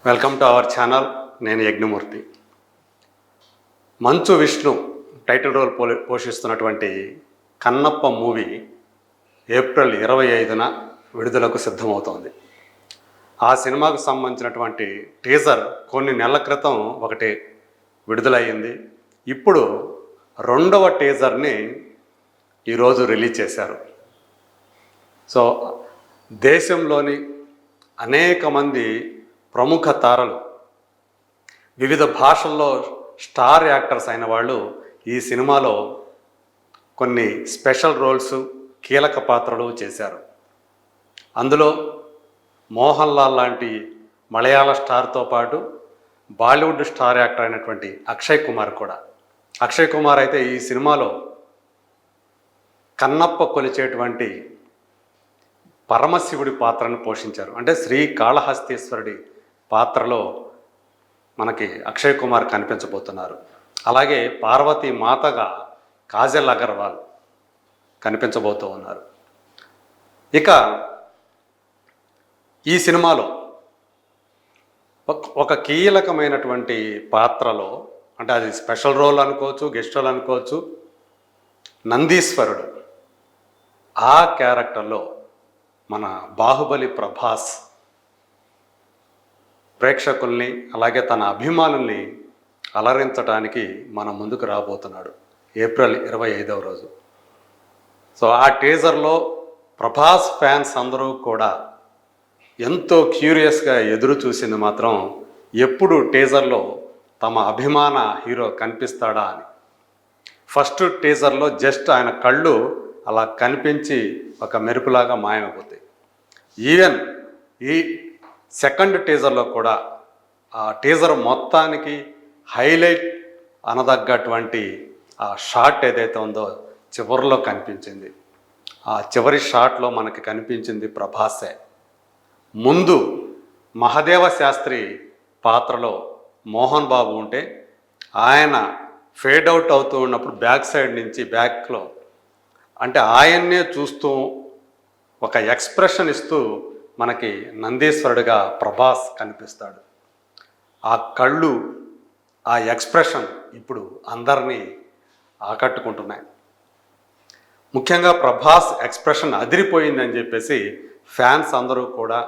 Welcome to our channel. నేను Yajnamurthy. Manchu Vishnu title role పోషిస్తున్నటువంటి Kannappa movie April 25న విడుదలకు సిద్ధమవుతోంది. ఆ సినిమాకు సంబంధించినటువంటి టీజర్ కొన్ని నెలల క్రితం ఒకటి విడుదలయ్యింది. ఇప్పుడు రెండవ టీజర్ని ఈరోజు రిలీజ్ చేశారు. సో దేశంలోని అనేక మంది ప్రముఖ తారలు, వివిధ భాషల్లో స్టార్ యాక్టర్స్ అయిన వాళ్ళు ఈ సినిమాలో కొన్ని స్పెషల్ రోల్స్, కీలక పాత్రలు చేశారు. అందులో మోహన్ లాల్ లాంటి మలయాళ స్టార్తో పాటు బాలీవుడ్ స్టార్ యాక్టర్ అయినటువంటి అక్షయ్ కుమార్ కూడా. అక్షయ్ కుమార్ అయితే ఈ సినిమాలో కన్నప్ప కొలిచేటువంటి పరమశివుడి పాత్రను పోషించారు. అంటే శ్రీకాళహస్తీశ్వరుడి పాత్రలో మనకి అక్షయ్ కుమార్ కనిపించబోతున్నారు. అలాగే పార్వతీ మాతగా కాజల్ అగర్వాల్ కనిపించబోతూ ఉన్నారు. ఇక ఈ సినిమాలో ఒక కీలకమైనటువంటి పాత్రలో, అంటే అది స్పెషల్ రోల్ అనుకోవచ్చు, గెస్ట్ రోల్ అనుకోవచ్చు, నందీశ్వరుడు, ఆ క్యారెక్టర్లో మన బాహుబలి ప్రభాస్ ప్రేక్షకుల్ని అలాగే తన అభిమానుల్ని అలరించడానికి మన ముందుకు రాబోతున్నాడు ఏప్రిల్ 25వ రోజు. సో ఆ టీజర్లో ప్రభాస్ ఫ్యాన్స్ అందరూ కూడా ఎంతో క్యూరియస్గా ఎదురు చూసింది మాత్రం ఎప్పుడు టీజర్లో తమ అభిమాన హీరో కనిపిస్తాడా అని. ఫస్ట్ టీజర్లో జస్ట్ ఆయన కళ్ళు అలా కనిపించి ఒక మెరుపులాగా మాయమైపోతాయి. ఈవెన్ ఈ సెకండ్ టీజర్లో కూడా ఆ టీజర్ మొత్తానికి హైలైట్ అనదగ్గటువంటి ఆ షాట్ ఏదైతే ఉందో చివరిలో కనిపించింది. ఆ చివరి షాట్లో మనకి కనిపించింది ప్రభాసే. ముందు మహదేవ శాస్త్రి పాత్రలో మోహన్ బాబు ఉంటే ఆయన ఫేడ్ అవుట్ అవుతూ ఉన్నప్పుడు బ్యాక్ సైడ్ నుంచి బ్యాక్లో అంటే ఆయన్నే చూస్తూ ఒక ఎక్స్ప్రెషన్ ఇస్తూ మనకి నందీశ్వరుడిగా ప్రభాస్ కనిపిస్తాడు. ఆ కళ్ళు, ఆ ఎక్స్ప్రెషన్ ఇప్పుడు అందరినీ ఆకట్టుకుంటున్నాయి. ముఖ్యంగా ప్రభాస్ ఎక్స్ప్రెషన్ అదిరిపోయిందని చెప్పేసి ఫ్యాన్స్ అందరూ కూడా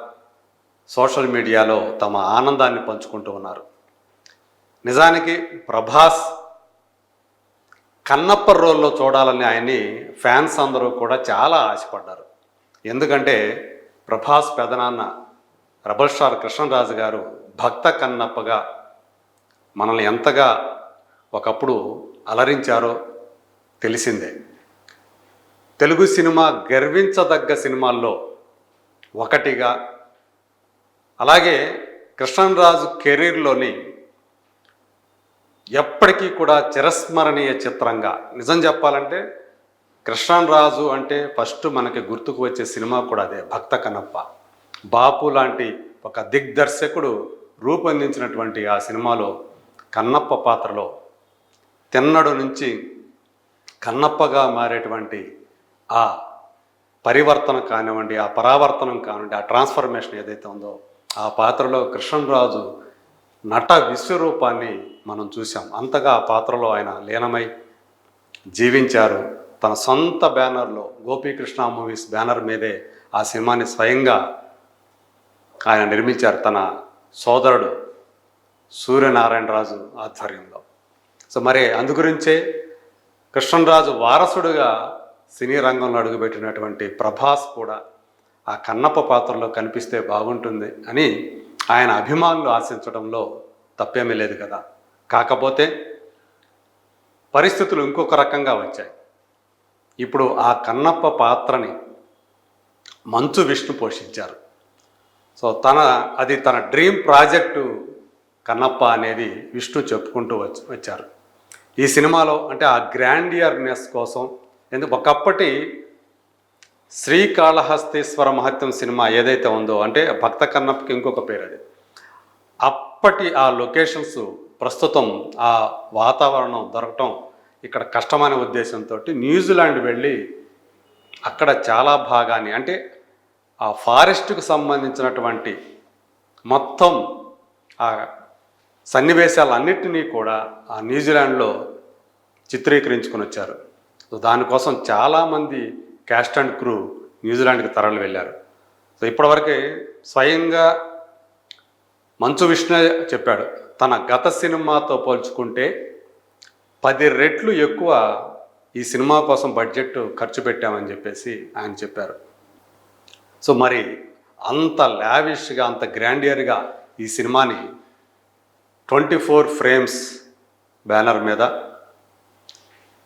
సోషల్ మీడియాలో తమ ఆనందాన్ని పంచుకుంటూ ఉన్నారు. నిజానికి ప్రభాస్ కన్నప్ప రోల్లో చూడాలని ఆయన్ని ఫ్యాన్స్ అందరూ కూడా చాలా ఆశపడ్డారు. ఎందుకంటే ప్రభాస్ పెదనాన్న రెబల్ స్టార్ కృష్ణరాజు గారు భక్త కన్నప్పగా మనల్ని ఎంతగా ఒకప్పుడు అలరించారో తెలిసిందే. తెలుగు సినిమా గర్వించదగ్గ సినిమాల్లో ఒకటిగా, అలాగే కృష్ణరాజు కెరీర్లోని ఎప్పటికీ కూడా చిరస్మరణీయ చిత్రంగా, నిజం చెప్పాలంటే కృష్ణరాజు అంటే ఫస్ట్ మనకి గుర్తుకు వచ్చే సినిమా కూడా అదే, భక్త కన్నప్ప. బాపు లాంటి ఒక దిగ్దర్శకుడు రూపొందించినటువంటి ఆ సినిమాలో కన్నప్ప పాత్రలో తిన్నడు నుంచి కన్నప్పగా మారేటువంటి ఆ పరివర్తన కానివ్వండి, ఆ పరావర్తనం కానివ్వండి, ఆ ట్రాన్స్ఫర్మేషన్ ఏదైతే ఉందో ఆ పాత్రలో కృష్ణరాజు నట విశ్వరూపాన్ని మనం చూసాం. అంతగా ఆ పాత్రలో ఆయన లీనమై జీవించారు. తన సొంత బ్యానర్లో గోపీకృష్ణ మూవీస్ బ్యానర్ మీదే ఆ సినిమాని స్వయంగా ఆయన నిర్మించారు తన సోదరుడు సూర్యనారాయణరాజు ఆధ్వర్యంలో. సో మరి అందుగురించే కృష్ణరాజు వారసుడుగా సినీ రంగంలో అడుగుపెట్టినటువంటి ప్రభాస్ కూడా ఆ కన్నప్ప పాత్రలో కనిపిస్తే బాగుంటుంది అని ఆయన అభిమానులు ఆశించడంలో తప్పేమీ లేదు కదా. కాకపోతే పరిస్థితులు ఇంకొక రకంగా వచ్చాయి. ఇప్పుడు ఆ కన్నప్ప పాత్రని మంచు విష్ణు పోషించారు. సో అది తన డ్రీమ్ ప్రాజెక్టు కన్నప్ప అనేది విష్ణు చెప్పుకుంటూ వచ్చారు. ఈ సినిమాలో అంటే ఆ గ్రాండియర్నెస్ కోసం, ఎందుకు ఒకప్పటి శ్రీకాళహస్తీశ్వర మహత్యం సినిమా ఏదైతే ఉందో, అంటే భక్త కన్నప్పకి ఇంకొక పేరు అది, అప్పటి ఆ లొకేషన్స్ ప్రస్తుతం ఆ వాతావరణం దొరకటం ఇక్కడ కష్టమైన ఉద్దేశంతో న్యూజిలాండ్ వెళ్ళి అక్కడ చాలా భాగాన్ని, అంటే ఆ ఫారెస్ట్కు సంబంధించినటువంటి మొత్తం ఆ సన్నివేశాలన్నింటినీ కూడా ఆ న్యూజిలాండ్లో చిత్రీకరించుకొని వచ్చారు. సో దానికోసం చాలామంది క్యాస్ట్ అండ్ క్రూ న్యూజిలాండ్కి తరలి వెళ్ళారు. సో ఇప్పటివరకు స్వయంగా మంచు విష్ణు చెప్పాడు, తన గత సినిమాతో పోల్చుకుంటే 10 రెట్లు ఎక్కువ ఈ సినిమా కోసం బడ్జెట్ ఖర్చు పెట్టామని చెప్పేసి ఆయన చెప్పారు. సో మరి అంత లావిష్గా, అంత గ్రాండియర్గా ఈ సినిమాని 24 ఫ్రేమ్స్ బ్యానర్ మీద,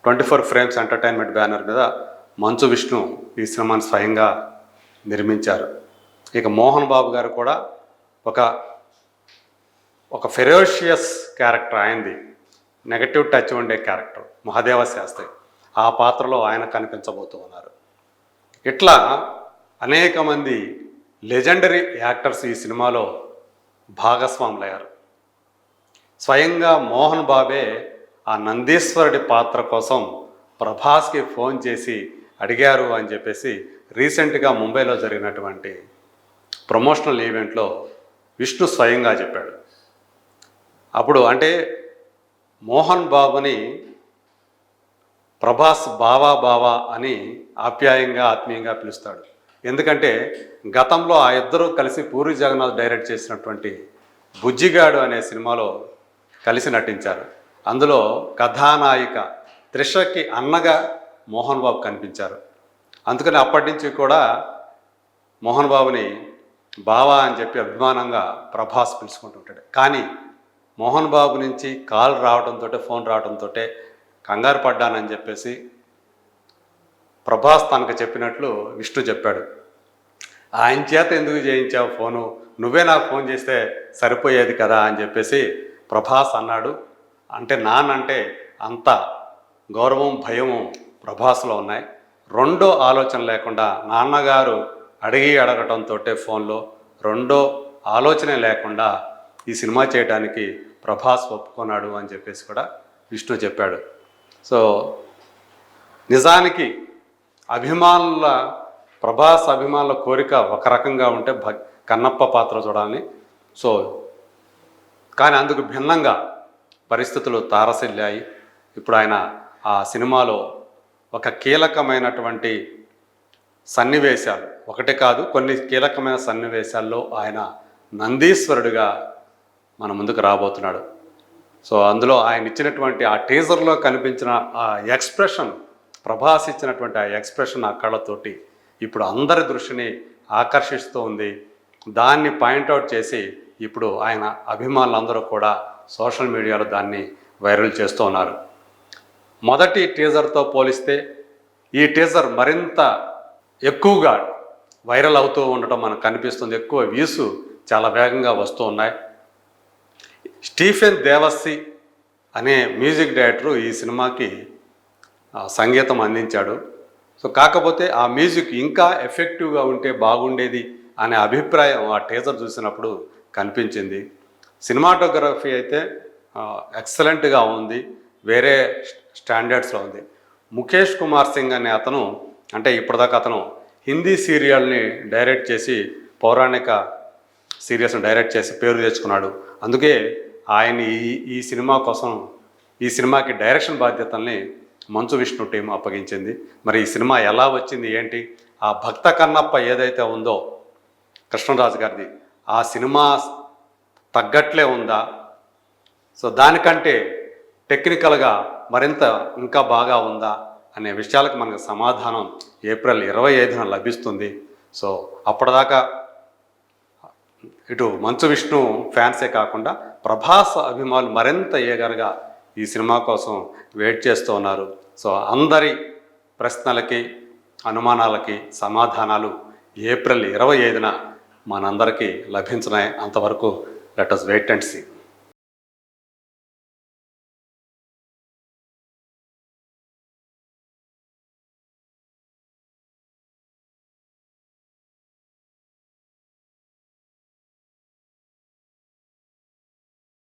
24 ఫ్రేమ్స్ ఎంటర్టైన్మెంట్ బ్యానర్ మీద మంచు విష్ణు ఈ సినిమాని స్వయంగా నిర్మించారు. ఇక మోహన్ బాబు గారు కూడా ఒక ఫెరోషియస్ క్యారెక్టర్, ఆయనది నెగటివ్ టచ్ ఉండే క్యారెక్టర్ మహాదేవ శాస్త్రి, ఆ పాత్రలో ఆయన కనిపించబోతూ ఉన్నారు. ఇట్లా అనేక మంది లెజెండరీ యాక్టర్స్ ఈ సినిమాలో భాగస్వాములయ్యారు. స్వయంగా మోహన్ బాబే ఆ నందీశ్వరుడి పాత్ర కోసం ప్రభాస్కి ఫోన్ చేసి అడిగారు అని చెప్పేసి రీసెంట్గా ముంబైలో జరిగినటువంటి ప్రమోషనల్ ఈవెంట్లో విష్ణు స్వయంగా చెప్పాడు. అప్పుడు అంటే మోహన్ బాబుని ప్రభాస్ బావా అని ఆప్యాయంగా, ఆత్మీయంగా పిలుస్తాడు. ఎందుకంటే గతంలో ఆ ఇద్దరూ కలిసి పూరి జగన్నాథ్ డైరెక్ట్ చేసినటువంటి బుజ్జిగాడు అనే సినిమాలో కలిసి నటించారు. అందులో కథానాయిక త్రిషకి అన్నగా మోహన్ బాబు కనిపించారు. అందుకని అప్పటి నుంచి కూడా మోహన్ బాబుని బావా అని చెప్పి అభిమానంగా ప్రభాస్ పిలుచుకుంటుంటాడు. కానీ మోహన్ బాబు నుంచి కాల్ రావడంతో, ఫోన్ రావడంతో కంగారు పడ్డానని చెప్పేసి ప్రభాస్ తనకు చెప్పినట్లు విష్ణు చెప్పాడు. ఆయన చేత ఎందుకు చేయించావు ఫోను, నువ్వే నాకు ఫోన్ చేస్తే సరిపోయేది కదా అని చెప్పేసి ప్రభాస్ అన్నాడు. అంటే నాన్నంటే అంత గౌరవం, భయము ప్రభాస్లో ఉన్నాయి. రెండో ఆలోచన లేకుండా నాన్నగారు అడగటంతో ఫోన్లో రెండో ఆలోచనే లేకుండా ఈ సినిమా చేయడానికి ప్రభాస్ ఒప్పుకున్నాడు అని చెప్పేసి కూడా విష్ణు చెప్పాడు. సో నిజానికి ప్రభాస్ అభిమానుల కోరిక ఒక రకంగా ఉంటే కన్నప్ప పాత్ర చూడాలని. సో కానీ అందుకు భిన్నంగా పరిస్థితులు తారసిల్లాయి. ఇప్పుడు ఆయన ఆ సినిమాలో ఒక కీలకమైనటువంటి సన్నివేశాలు, ఒకటే కాదు కొన్ని కీలకమైన సన్నివేశాల్లో ఆయన నందీశ్వరుడిగా మన ముందుకు రాబోతున్నాడు. సో అందులో ఆయన ఇచ్చినటువంటి ఆ టీజర్లో కనిపించిన ఆ ఎక్స్ప్రెషన్, ప్రభాస్ ఇచ్చినటువంటి ఆ ఎక్స్ప్రెషన్, ఆ కళ్ళతోటి ఇప్పుడు అందరి దృష్టిని ఆకర్షిస్తూ ఉంది. దాన్ని పాయింట్అవుట్ చేసి ఇప్పుడు ఆయన అభిమానులందరూ కూడా సోషల్ మీడియాలో దాన్ని వైరల్ చేస్తూ ఉన్నారు. మొదటి టీజర్తో పోలిస్తే ఈ టీజర్ మరింత ఎక్కువగా వైరల్ అవుతూ ఉండటం మనకు కనిపిస్తుంది. ఎక్కువ వ్యూస్ చాలా వేగంగా వస్తూ ఉన్నాయి. స్టీఫెన్ దేవస్సి అనే మ్యూజిక్ డైరెక్టరు ఈ సినిమాకి సంగీతం అందించాడు. సో కాకపోతే ఆ మ్యూజిక్ ఇంకా ఎఫెక్టివ్గా ఉంటే బాగుండేది అనే అభిప్రాయం ఆ టీజర్ చూసినప్పుడు కనిపించింది. సినిమాటోగ్రఫీ అయితే ఎక్సలెంట్గా ఉంది, వేరే స్టాండర్డ్స్లో ఉంది. ముఖేష్ కుమార్ సింగ్ అనే అతను, అంటే ఇప్పటిదాకా అతను హిందీ సీరియల్ని డైరెక్ట్ చేసి, పౌరాణిక సీరియల్స్ని డైరెక్ట్ చేసి పేరు తెచ్చుకున్నాడు. అందుకే ఆయన ఈ సినిమా కోసం, ఈ సినిమాకి డైరెక్షన్ బాధ్యతల్ని మంచు విష్ణు టీం అప్పగించింది. మరి ఈ సినిమా ఎలా వచ్చింది ఏంటి, ఆ భక్త కన్నప్ప ఏదైతే ఉందో కృష్ణరాజు గారిది, ఆ సినిమా తగ్గట్లే ఉందా, సో దానికంటే టెక్నికల్గా మరింత ఇంకా బాగా ఉందా అనే విషయాలకు మనకు సమాధానం ఏప్రిల్ 25న లభిస్తుంది. సో అప్పటిదాకా ఇటు మంచు విష్ణు ఫ్యాన్సే కాకుండా ప్రభాస్ అభిమానులు మరింత ఏగరగా ఈ సినిమా కోసం వెయిట్ చేస్తూ ఉన్నారు. సో అందరి ప్రశ్నలకి, అనుమానాలకి సమాధానాలు ఏప్రిల్ 25న మనందరికీ లభించినాయి. అంతవరకు let us wait and see.